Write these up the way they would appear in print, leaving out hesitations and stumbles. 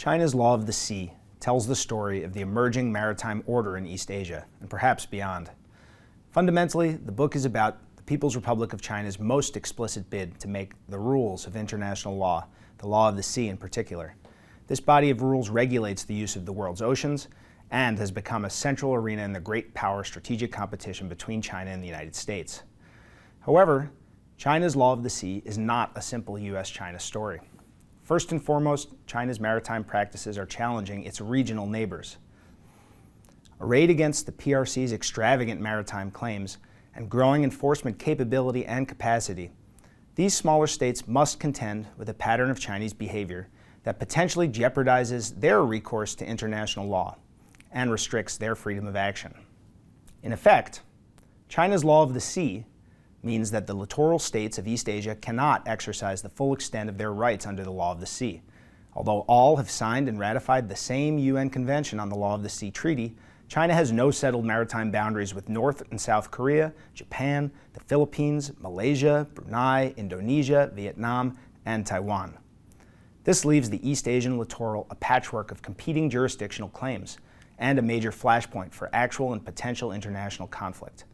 China's Law of the Sea tells the story of the emerging maritime order in East Asia, and perhaps beyond. Fundamentally, the book is about the People's Republic of China's most explicit bid to make the rules of international law, the law of the sea in particular. This body of rules regulates the use of the world's oceans and has become a central arena in the great power strategic competition between China and the United States. However, China's Law of the Sea is not a simple US-China story. First and foremost, China's maritime practices are challenging its regional neighbors. Arrayed against the PRC's extravagant maritime claims and growing enforcement capability and capacity, these smaller states must contend with a pattern of Chinese behavior that potentially jeopardizes their recourse to international law and restricts their freedom of action. In effect, China's Law of the Sea means that the littoral states of East Asia cannot exercise the full extent of their rights under the Law of the Sea. Although all have signed and ratified the same UN Convention on the Law of the Sea Treaty, China has no settled maritime boundaries with North and South Korea, Japan, the Philippines, Malaysia, Brunei, Indonesia, Vietnam, and Taiwan. This leaves the East Asian littoral a patchwork of competing jurisdictional claims and a major flashpoint for actual and potential international conflict.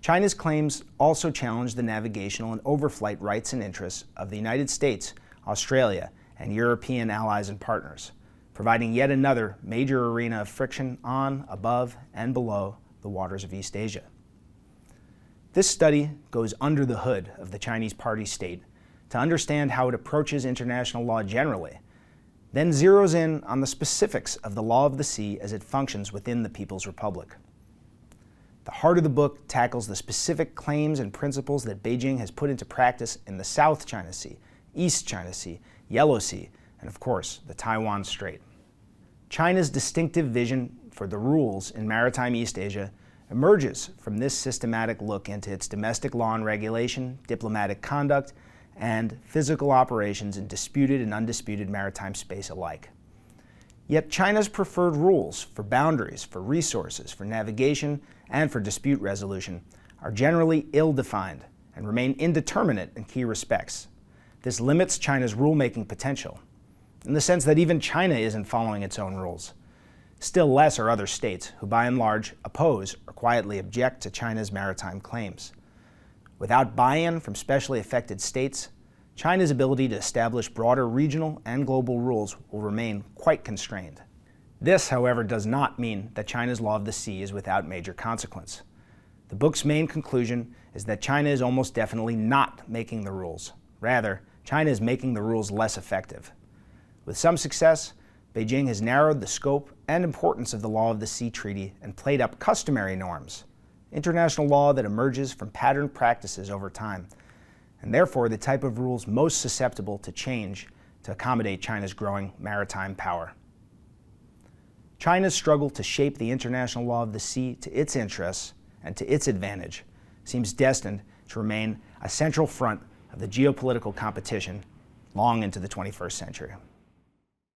China's claims also challenge the navigational and overflight rights and interests of the United States, Australia, and European allies and partners, providing yet another major arena of friction on, above, and below the waters of East Asia. This study goes under the hood of the Chinese party state to understand how it approaches international law generally, then zeroes in on the specifics of the Law of the Sea as it functions within the People's Republic. The heart of the book tackles the specific claims and principles that Beijing has put into practice in the South China Sea, East China Sea, Yellow Sea, and of course, the Taiwan Strait. China's distinctive vision for the rules in maritime East Asia emerges from this systematic look into its domestic law and regulation, diplomatic conduct, and physical operations in disputed and undisputed maritime space alike. Yet China's preferred rules for boundaries, for resources, for navigation, and for dispute resolution are generally ill-defined and remain indeterminate in key respects. This limits China's rulemaking potential, in the sense that even China isn't following its own rules. Still less are other states who, by and large, oppose or quietly object to China's maritime claims. Without buy-in from specially affected states, China's ability to establish broader regional and global rules will remain quite constrained. This, however, does not mean that China's Law of the Sea is without major consequence. The book's main conclusion is that China is almost definitely not making the rules. Rather, China is making the rules less effective. With some success, Beijing has narrowed the scope and importance of the Law of the Sea Treaty and played up customary norms, international law that emerges from patterned practices over time, and therefore the type of rules most susceptible to change to accommodate China's growing maritime power. China's struggle to shape the international law of the sea to its interests and to its advantage seems destined to remain a central front of the geopolitical competition long into the 21st century.